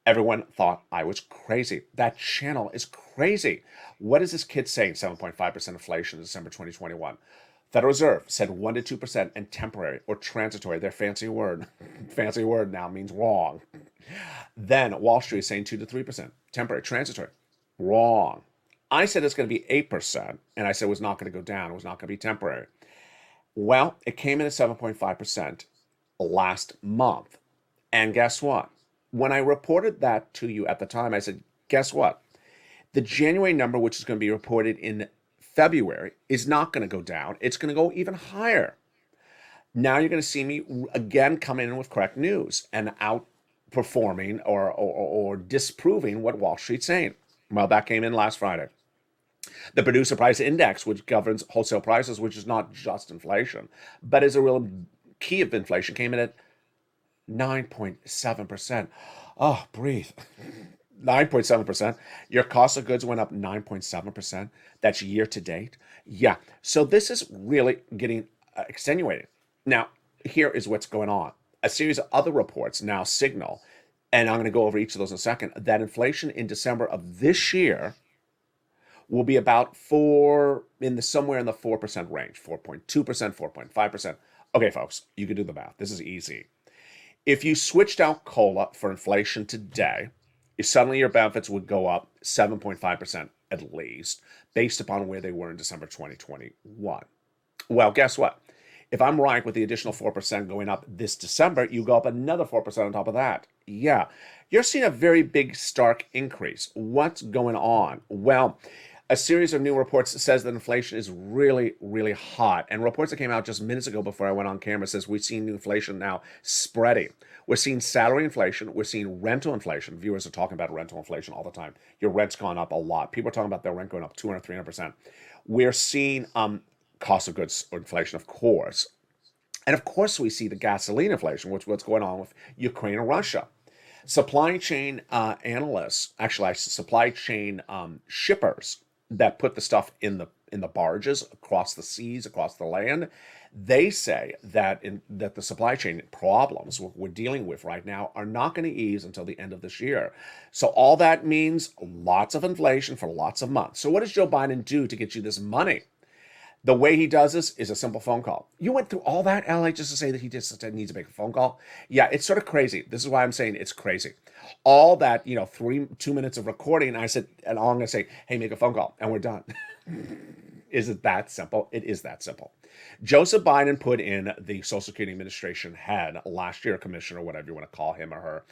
Everyone thought I was crazy. That channel is crazy. What is this kid saying, 7.5% inflation in December 2021? Federal Reserve said 1 to 2% and temporary or transitory. Their fancy word, fancy word now means wrong. Then Wall Street is saying 2 to 3%, temporary, transitory. Wrong. I said it's going to be 8%, and I said it was not going to go down. It was not going to be temporary. Well, it came in at 7.5% last month. And guess what? When I reported that to you at the time, I said, guess what? The January number, which is going to be reported in February, is not going to go down. It's going to go even higher. Now you're going to see me again come in with correct news and outperforming or disproving what Wall Street's saying. Well, that came in last Friday. The producer price index, which governs wholesale prices, which is not just inflation, but is a real key of inflation, came in at 9.7%. Oh, breathe. 9.7%. Your cost of goods went up 9.7%. That's year to date. Yeah. So this is really getting extenuated. Now, here is what's going on. A series of other reports now signal, and I'm going to go over each of those in a second, that inflation in December of this year will be about somewhere in the 4% range, 4.2%, 4.5%. Okay, folks, you can do the math. This is easy. If you switched out COLA for inflation today, suddenly your benefits would go up 7.5% at least, based upon where they were in December 2021. Well, guess what? If I'm right with the additional 4% going up this December, you go up another 4% on top of that. Yeah, you're seeing a very big, stark increase. What's going on? Well, a series of new reports says that inflation is really, really hot. And reports that came out just minutes ago before I went on camera says we've seen inflation now spreading. We're seeing salary inflation. We're seeing rental inflation. Viewers are talking about rental inflation all the time. Your rent's gone up a lot. People are talking about their rent going up 200, 300%. We're seeing cost of goods inflation, of course. And of course, we see the gasoline inflation, which is what's going on with Ukraine and Russia. Supply chain analysts, actually supply chain shippers that put the stuff in the barges across the seas, across the land, they say that the supply chain problems we're dealing with right now are not going to ease until the end of this year. So all that means lots of inflation for lots of months. So what does Joe Biden do to get you this money? The way he does this is a simple phone call. You went through all that, LA, just to say that he just needs to make a phone call? Yeah, it's sort of crazy. This is why I'm saying it's crazy. All that, 2 minutes of recording, I said, and I'm going to say, hey, make a phone call, and we're done. Is it that simple? It is that simple. Joseph Biden put in the Social Security Administration head last year, commissioner, whatever you want to call him or her,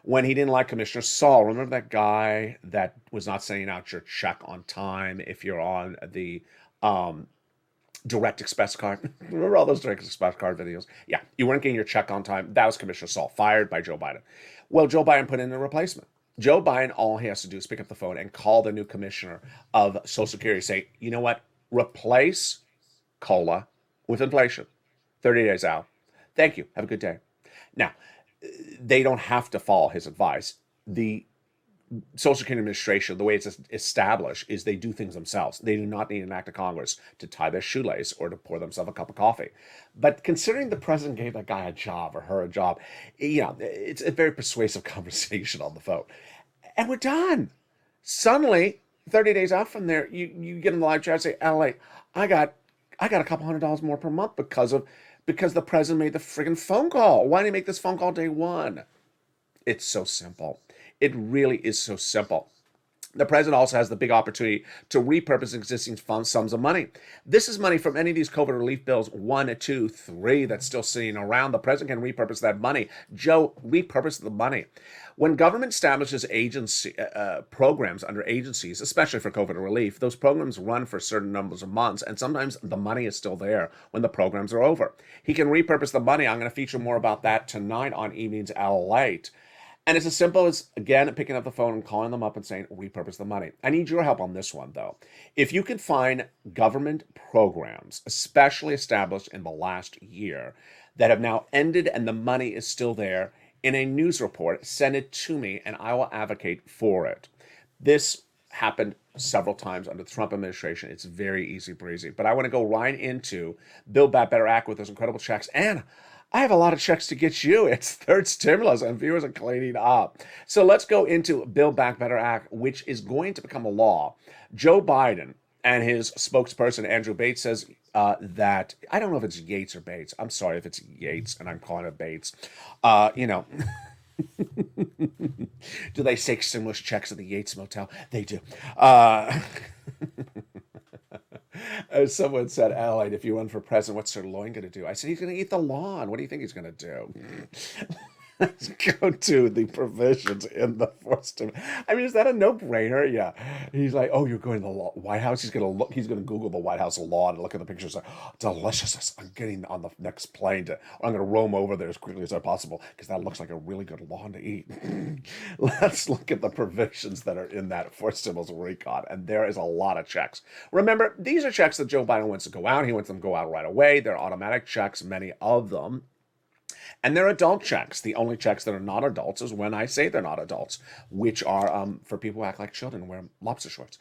when he didn't like Commissioner Saul. Remember that guy that was not sending out your check on time if you're on the Direct Express card? Remember all those Direct Express card videos? Yeah, you weren't getting your check on time. That was Commissioner Saul, fired by Joe Biden. Well, Joe Biden put in a replacement. Joe Biden, all he has to do is pick up the phone and call the new commissioner of Social Security, say, you know what? Replace COLA with inflation. 30 days out. Thank you. Have a good day. Now, they don't have to follow his advice. The Social Security Administration, the way it's established, is they do things themselves. They do not need an act of Congress to tie their shoelace or to pour themselves a cup of coffee. But considering the president gave that guy a job or her a job, it's a very persuasive conversation on the phone. And we're done. Suddenly, 30 days out from there, you get in the live chat and say, LA, I got a couple $100 more per month because the president made the friggin' phone call. Why didn't he make this phone call day one? It's so simple. It really is so simple. The president also has the big opportunity to repurpose existing sums of money. This is money from any of these COVID relief bills, 1, 2, 3, that's still sitting around. The president can repurpose that money. Joe, repurpose the money. When government establishes programs under agencies, especially for COVID relief, those programs run for certain numbers of months, and sometimes the money is still there when the programs are over. He can repurpose the money. I'm going to feature more about that tonight on Evenings LALATE. And it's as simple as, again, picking up the phone and calling them up and saying, repurpose the money. I need your help on this one, though. If you can find government programs, especially established in the last year, that have now ended and the money is still there, in a news report, send it to me and I will advocate for it. This happened several times under the Trump administration. It's very easy breezy. But I want to go right into Build Back Better Act with those incredible checks. And I have a lot of checks to get you. It's third stimulus and viewers are cleaning up. So let's go into Build Back Better Act, which is going to become a law. Joe Biden and his spokesperson, Andrew Bates, says, that I don't know if it's Yates or Bates. I'm sorry if it's Yates and I'm calling it Bates. You know, do they take stimulus checks at the Yates Motel? They do. As someone said, Allied, if you run for president, what's Sir Loin going to do? I said, he's going to eat the lawn. What do you think he's going to do? Let's go to the provisions in the First Amendment. I mean, is that a no-brainer? Yeah. He's like, oh, you're going to the White House? He's going to look. He's going to Google the White House lawn and look at the pictures. Like, oh, delicious. I'm getting on the next plane I'm going to roam over there as quickly as possible because that looks like a really good lawn to eat. Let's look at the provisions that are in that First Amendment recon, and there is a lot of checks. Remember, these are checks that Joe Biden wants to go out. He wants them to go out right away. They're automatic checks, many of them. And they're adult checks. The only checks that are not adults is when I say they're not adults, which are for people who act like children and wear lobster shorts.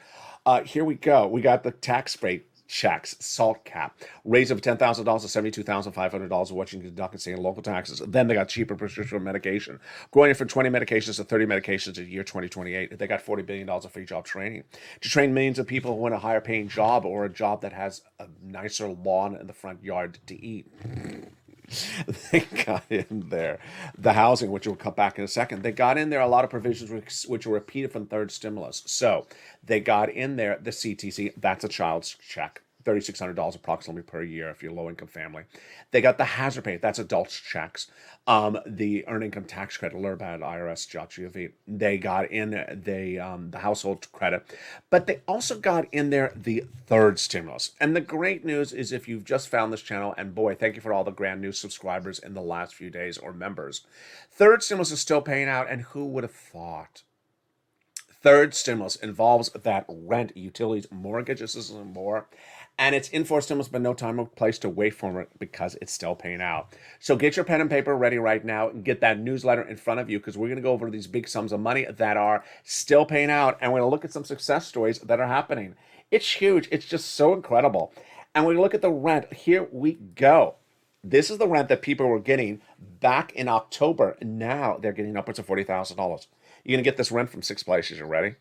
Here we go. We got the tax rate checks, SALT cap, raise of $10,000 to $72,500 of what you can deduct in state and local taxes. Then they got cheaper prescription medication, growing from 20 medications to 30 medications in year 2028. They got $40 billion of free job training to train millions of people who want a higher paying job or a job that has a nicer lawn in the front yard to eat. They got in there the housing, which we'll cut back in a second. They got in there a lot of provisions which were repeated from third stimulus. So they got in there the CTC, that's a child's check, $3,600 approximately per year if you're a low-income family. They got the hazard pay, that's adults checks. The earned income tax credit, LERBAD, IRS, .gov. They got in the household credit, but they also got in there the third stimulus. And the great news is if you've just found this channel, and boy, thank you for all the grand new subscribers in the last few days or members. Third stimulus is still paying out, and who would have thought? Third stimulus involves that rent, utilities, mortgage assistance, and more. And it's in for stimulus, but no time or place to wait for it because it's still paying out. So get your pen and paper ready right now and get that newsletter in front of you because we're going to go over these big sums of money that are still paying out. And we're going to look at some success stories that are happening. It's huge. It's just so incredible. And we're going to look at the rent. Here we go. This is the rent that people were getting back in October. Now they're getting upwards of $40,000. You're going to get this rent from 6 places. You ready?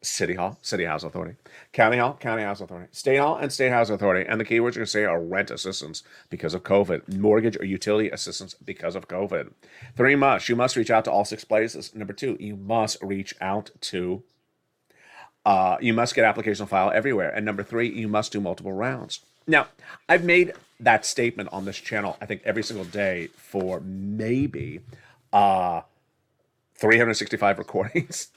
City Hall, City Housing Authority. County Hall, County Housing Authority. State Hall and State Housing Authority. And the keywords you're going to say are rent assistance because of COVID, mortgage or utility assistance because of COVID. 3, you must reach out to all 6 places. Number 2, you must reach out to, you must get application file everywhere. And number 3, you must do multiple rounds. Now, I've made that statement on this channel, I think every single day for maybe 365 recordings,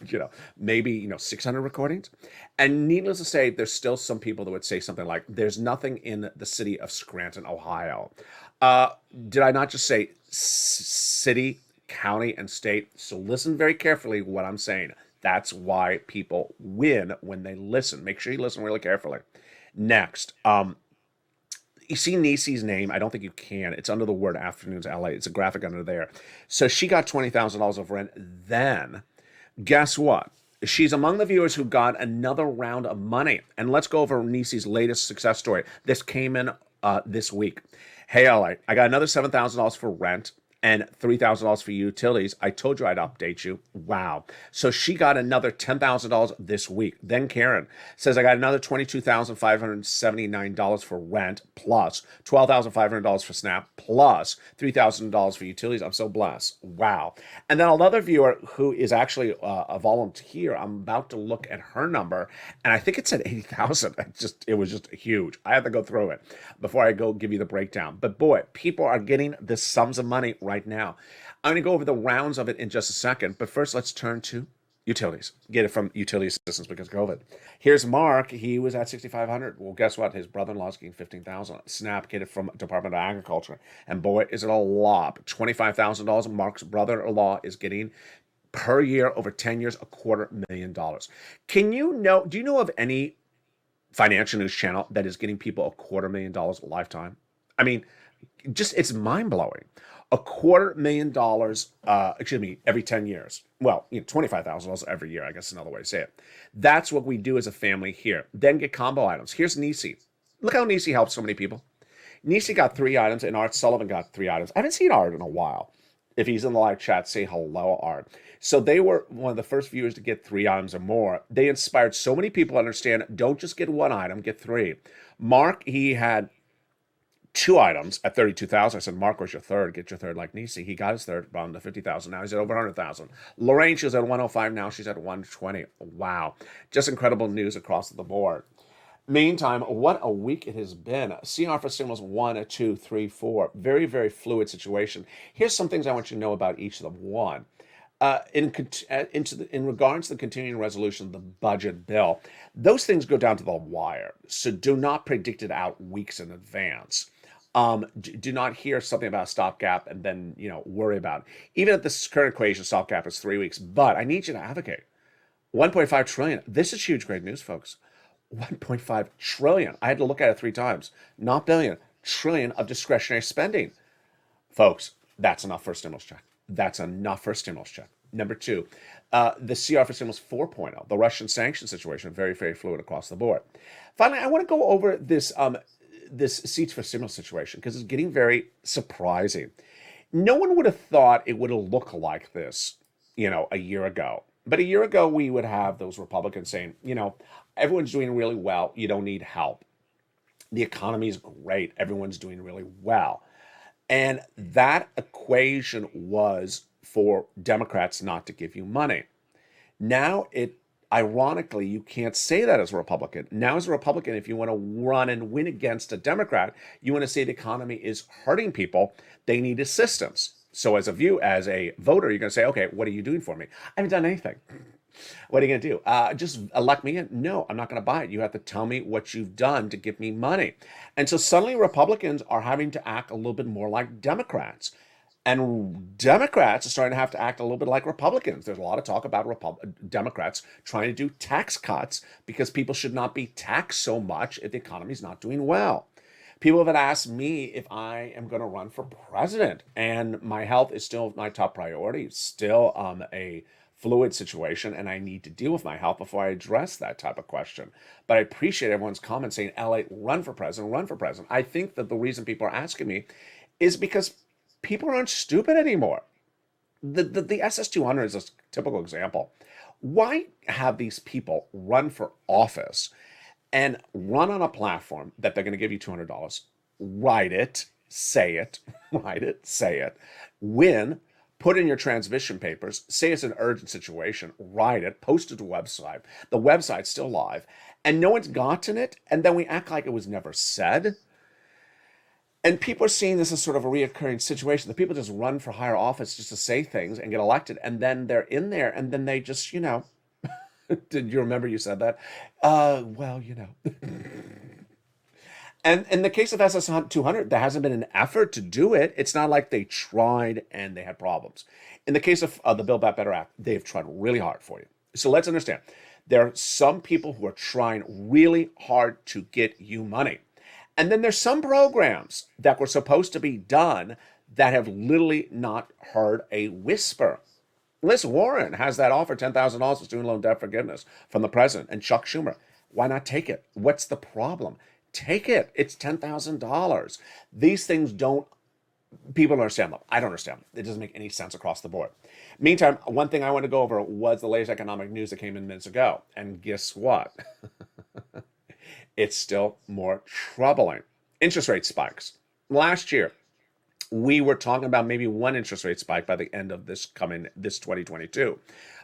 maybe, 600 recordings. And needless to say, there's still some people that would say something like, there's nothing in the city of Scranton, Ohio. Did I not just say city, county, and state? So listen very carefully what I'm saying. That's why people win when they listen. Make sure you listen really carefully. Next, you see Niecy's name. I don't think you can. It's under the word Afternoons LA. It's a graphic under there. So she got $20,000 of rent. Then, guess what? She's among the viewers who got another round of money. And let's go over Niecy's latest success story. This came in this week. Hey, LA, I got another $7,000 for rent and $3,000 for utilities. I told you I'd update you. Wow. So she got another $10,000 this week. Then Karen says, I got another $22,579 for rent, plus $12,500 for SNAP, plus $3,000 for utilities. I'm so blessed. Wow. And then another viewer who is actually a volunteer, I'm about to look at her number, and I think it said 80,000. It was just huge. I had to go through it before I go give you the breakdown. But boy, people are getting the sums of money right now. I'm going to go over the rounds of it in just a second, but first let's turn to utilities. Get it from utility assistance because of COVID. Here's Mark. He was at $6,500. Well, guess what? His brother-in-law's getting $15,000. SNAP, get it from Department of Agriculture. And boy, is it a lot. $25,000 Mark's brother-in-law is getting per year over 10 years, $250,000. Do you know of any financial news channel that is getting people $250,000 a lifetime? I mean, it's mind-blowing. $250,000, every 10 years. Well, $25,000 every year, I guess is another way to say it. That's what we do as a family here. Then get combo items. Here's Niecy. Look how Niecy helps so many people. Niecy got 3 items, and Art Sullivan got 3 items. I haven't seen Art in a while. If he's in the live chat, say hello, Art. So they were one of the first viewers to get 3 items or more. They inspired so many people to understand, don't just get 1 item, get 3. Mark, he had 2 items at 32,000. I said, Mark, where's your third? Get your third like Nisi. He got his third, brought him to 50,000. Now he's at over 100,000. Lorraine, she was at 105. Now she's at 120. Wow. Just incredible news across the board. Meantime, what a week it has been. CR for signals 1, 2, 3, 4. Very, very fluid situation. Here's some things I want you to know about each of them. One, in regards to the continuing resolution of the budget bill, those things go down to the wire. So do not predict it out weeks in advance. Do not hear something about a stopgap and then worry about it. Even at this current equation, stopgap is 3 weeks. But I need you to advocate. 1.5 trillion. This is huge, great news, folks. 1.5 trillion. I had to look at it 3 times. Not billion, trillion of discretionary spending. Folks, that's enough for a stimulus check. That's enough for a stimulus check. Number 2, the CR for stimulus 4.0, the Russian sanction situation, very, very fluid across the board. Finally, I want to go over this seats for stimulus situation because it's getting very surprising. No one would have thought it would have looked like this, a year ago. But a year ago, we would have those Republicans saying, everyone's doing really well. You don't need help. The economy is great. Everyone's doing really well. And that equation was for Democrats not to give you money. Now, ironically, you can't say that as a Republican. Now, as a Republican, if you want to run and win against a Democrat, you want to say the economy is hurting people. They need assistance. So as a voter, you're going to say, okay, what are you doing for me? I haven't done anything. What are you going to do? Just elect me in? No, I'm not going to buy it. You have to tell me what you've done to give me money. And so suddenly Republicans are having to act a little bit more like Democrats. And Democrats are starting to have to act a little bit like Republicans. There's a lot of talk about Democrats trying to do tax cuts because people should not be taxed so much if the economy is not doing well. People have asked me if I am going to run for president, and my health is still my top priority. It's still a fluid situation, and I need to deal with my health before I address that type of question. But I appreciate everyone's comments saying, LA, run for president, run for president. I think that the reason people are asking me is because people aren't stupid anymore. The SS200 is a typical example. Why have these people run for office and run on a platform that they're going to give you $200, write it, say it, win, put in your transmission papers, say it's an urgent situation, write it, post it to a website. The website's still live, and no one's gotten it, and then we act like it was never said. And people are seeing this as sort of a reoccurring situation. The people just run for higher office just to say things and get elected, and then they're in there, and then they just, did you remember you said that? And in the case of SS200, there hasn't been an effort to do it. It's not like they tried and they had problems. In the case of the Build Back Better Act, they've tried really hard for you. So let's understand. There are some people who are trying really hard to get you money. And then there's some programs that were supposed to be done that have literally not heard a whisper. Liz Warren has that offer, $10,000 for student loan debt forgiveness from the president, and Chuck Schumer. Why not take it? What's the problem? Take it. It's $10,000. These things people don't understand them. I don't understand them. It doesn't make any sense across the board. Meantime, one thing I want to go over was the latest economic news that came in minutes ago. And guess what? It's still more troubling. Interest rate spikes. Last year, we were talking about maybe one interest rate spike by the end of this 2022.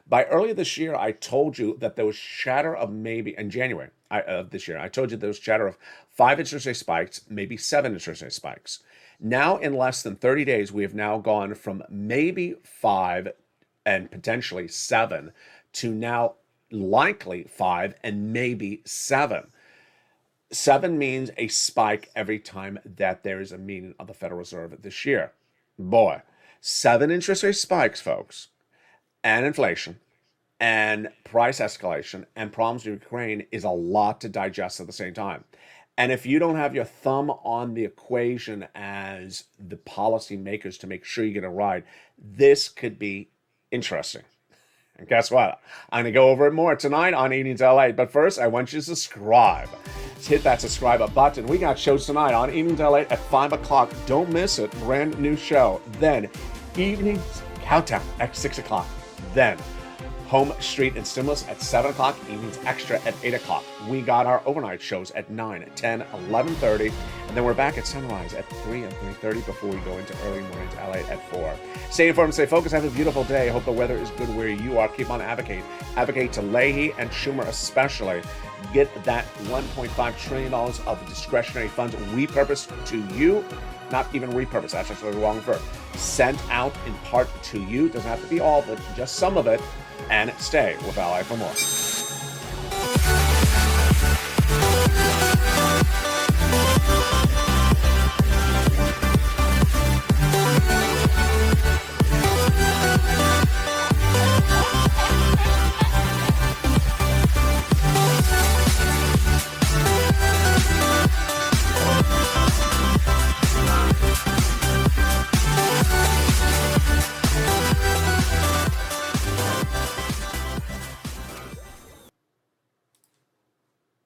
By earlier this year, I told you that there was chatter of maybe, in January of this year, I told you there was chatter of 5 interest rate spikes, maybe 7 interest rate spikes. Now, in less than 30 days, we have now gone from maybe 5 and potentially 7 to now likely 5 and maybe 7. 7 means a spike every time that there is a meeting of the Federal Reserve this year. Boy, 7 interest rate spikes, folks, and inflation, and price escalation, and problems with Ukraine is a lot to digest at the same time. And if you don't have your thumb on the equation as the policy makers to make sure you get a ride, this could be interesting. And guess what? I'm going to go over it more tonight on Evenings LA. But first, I want you to subscribe. Hit that subscribe button. We got shows tonight on Evenings LA at 5 o'clock. Don't miss it. Brand new show. Then, Evenings Countdown at 6 o'clock. Then, Home Street and Stimulus at 7 o'clock, Evenings Extra at 8 o'clock. We got our overnight shows at 9, 10, 11:30, and then we're back at sunrise at 3 and 3:30 before we go into early morning to LA at 4. Stay informed, stay focused, have a beautiful day. Hope the weather is good where you are. Keep on advocating. Advocate to Leahy and Schumer especially. Get that $1.5 trillion of discretionary funds repurposed to you. Not even repurposed, that's actually the wrong verb. Sent out in part to you. Doesn't have to be all, but just some of it. And stay with Ally for more.